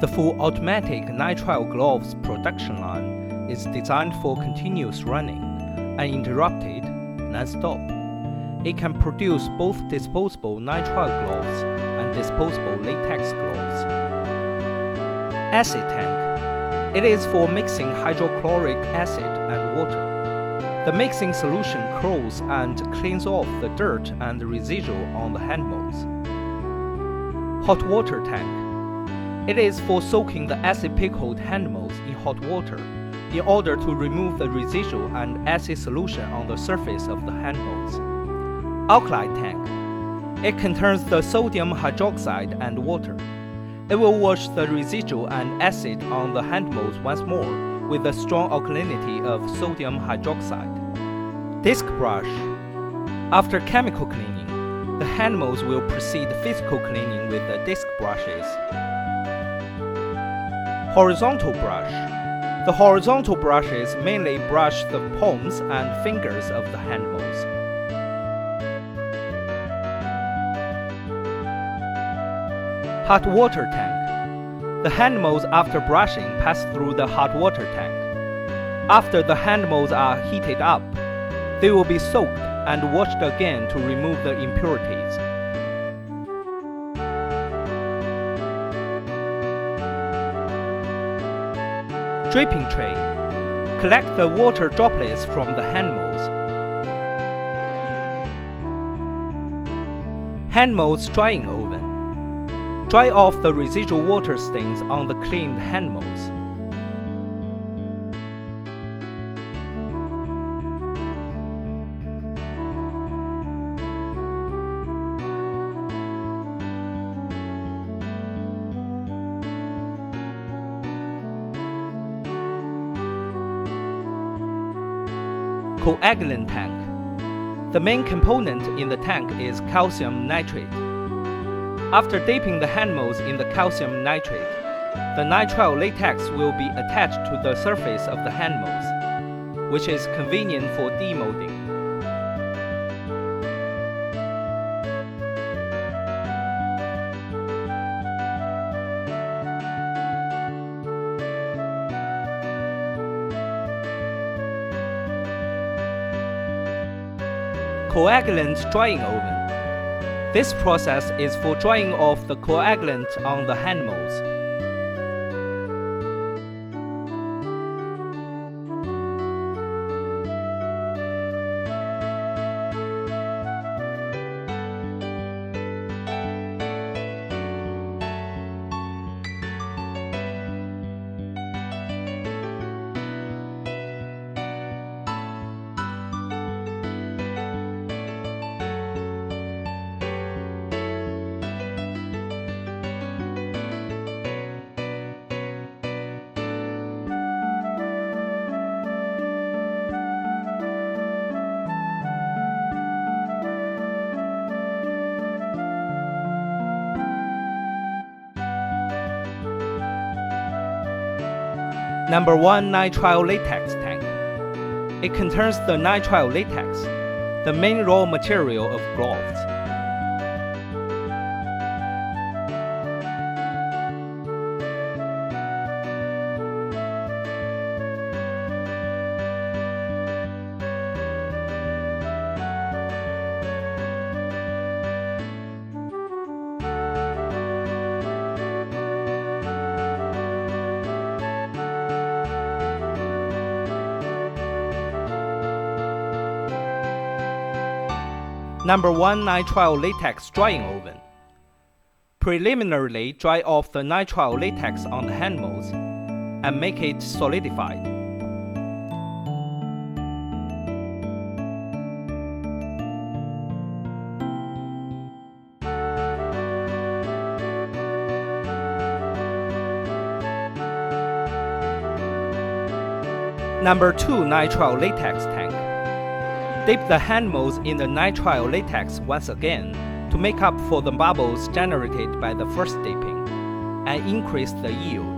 The full automatic nitrile gloves production line is designed for continuous running, uninterrupted, non-stop. It can produce both disposable nitrile gloves and disposable latex gloves. Acid tank. It is for mixing hydrochloric acid and water. The mixing solution cools and cleans off the dirt and residue on the hand molds. Hot water tank. It is for soaking the acid-pickled hand molds in hot water in order to remove the residual and acid solution on the surface of the hand molds. Alkali tank. It contains the sodium hydroxide and water. It will wash the residual and acid on the hand molds once more with the strong alkalinity of sodium hydroxide. Disc brush. After chemical cleaning, the hand molds will proceed physical cleaning with the disc brushes. Horizontal brush. The horizontal brushes mainly brush the palms and fingers of the hand molds. Hot water tank. The hand molds after brushing pass through the hot water tank. After the hand molds are heated up, they will be soaked and washed again to remove the impurities. Draping tray. Collect the water droplets from the hand molds. Hand molds drying oven. Dry off the residual water stains on the cleaned hand molds. Coagulant tank. The main component in the tank is calcium nitrate. After dipping the hand molds in the calcium nitrate, the nitrile latex will be attached to the surface of the hand molds, which is convenient for demolding. Coagulant drying oven. This process is for drying off the coagulant on the hand molds. Number 1 nitrile latex tank. It contains the nitrile latex, the main raw material of gloves. Number 1 nitrile latex drying oven. Preliminarily dry off the nitrile latex on the hand molds and make it solidified. Number 2 nitrile latex tank. Dip the hand molds in the nitrile latex once again to make up for the bubbles generated by the first dipping and increase the yield.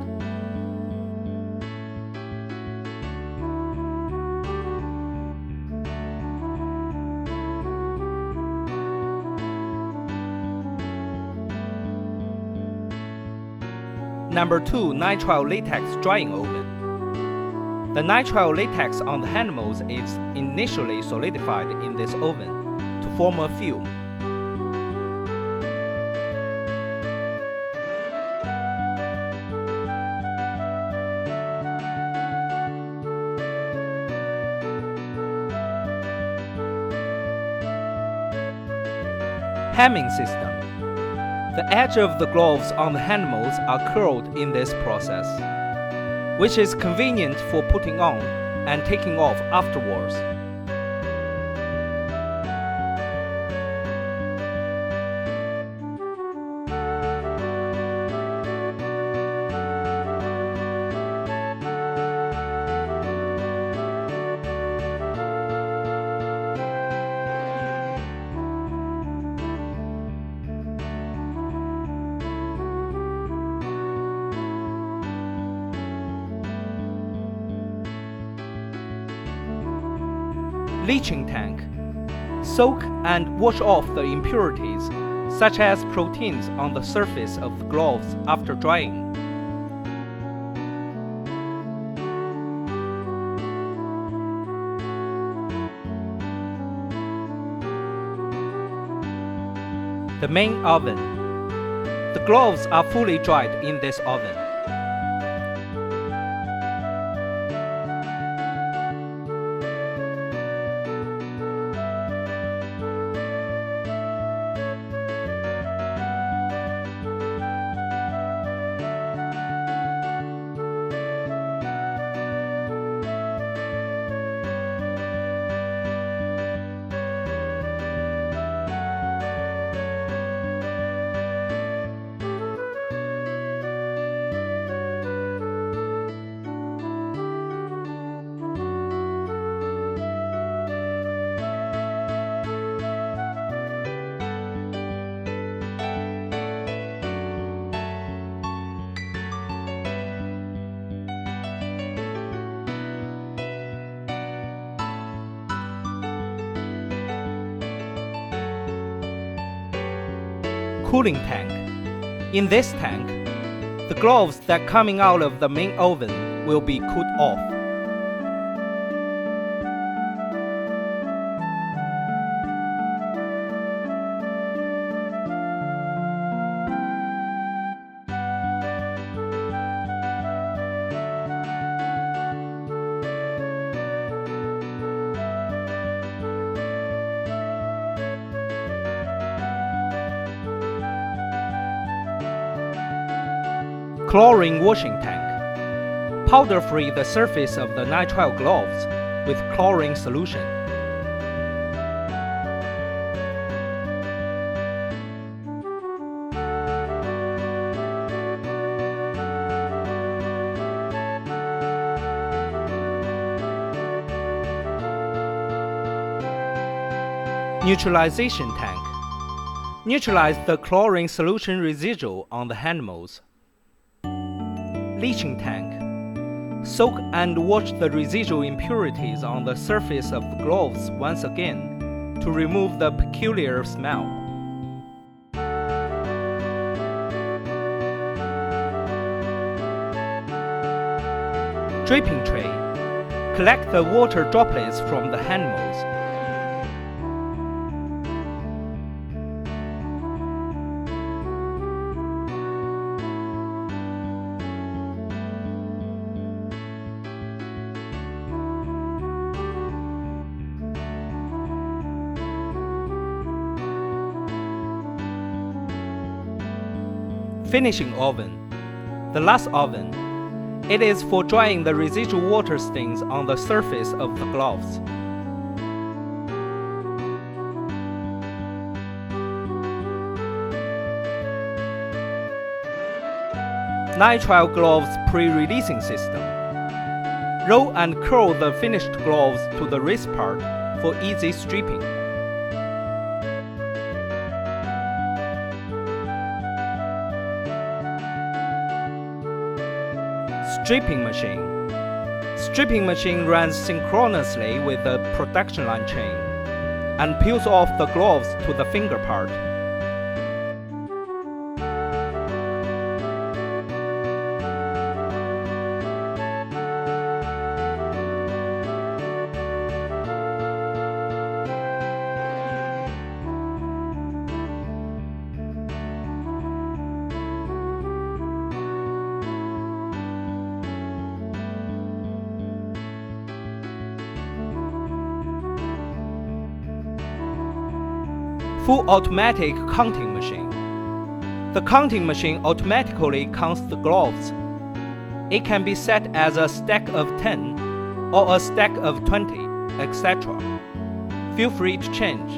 Number 2. Nitrile latex drying oven. The nitrile latex on the animals is initially solidified in this oven to form a film. Hemming system. The edge of the gloves on the animals are curled in this process, which is convenient for putting on and taking off afterwards. Leaching tank. Soak and wash off the impurities, such as proteins on the surface of the gloves after drying. The main oven. The gloves are fully dried in this oven. Cooling tank. In this tank, the gloves that coming out of the main oven will be cooled off. Chlorine washing tank. Powder free the surface of the nitrile gloves with chlorine solution. Neutralization tank. Neutralize the chlorine solution residual on the animals. Leaching tank. Soak and wash the residual impurities on the surface of the gloves once again to remove the peculiar smell. Dripping tray. Collect the water droplets from the animals. Finishing oven. The last oven. It is for drying the residual water stains on the surface of the gloves. Nitrile gloves pre-releasing system. Roll and curl the finished gloves to the wrist part for easy stripping. Stripping machine. Stripping machine runs synchronously with the production line chain and peels off the gloves to the finger part. full automatic counting machine. The counting machine automatically counts the gloves. It can be set as a stack of 10 or a stack of 20, etc. Feel free to change.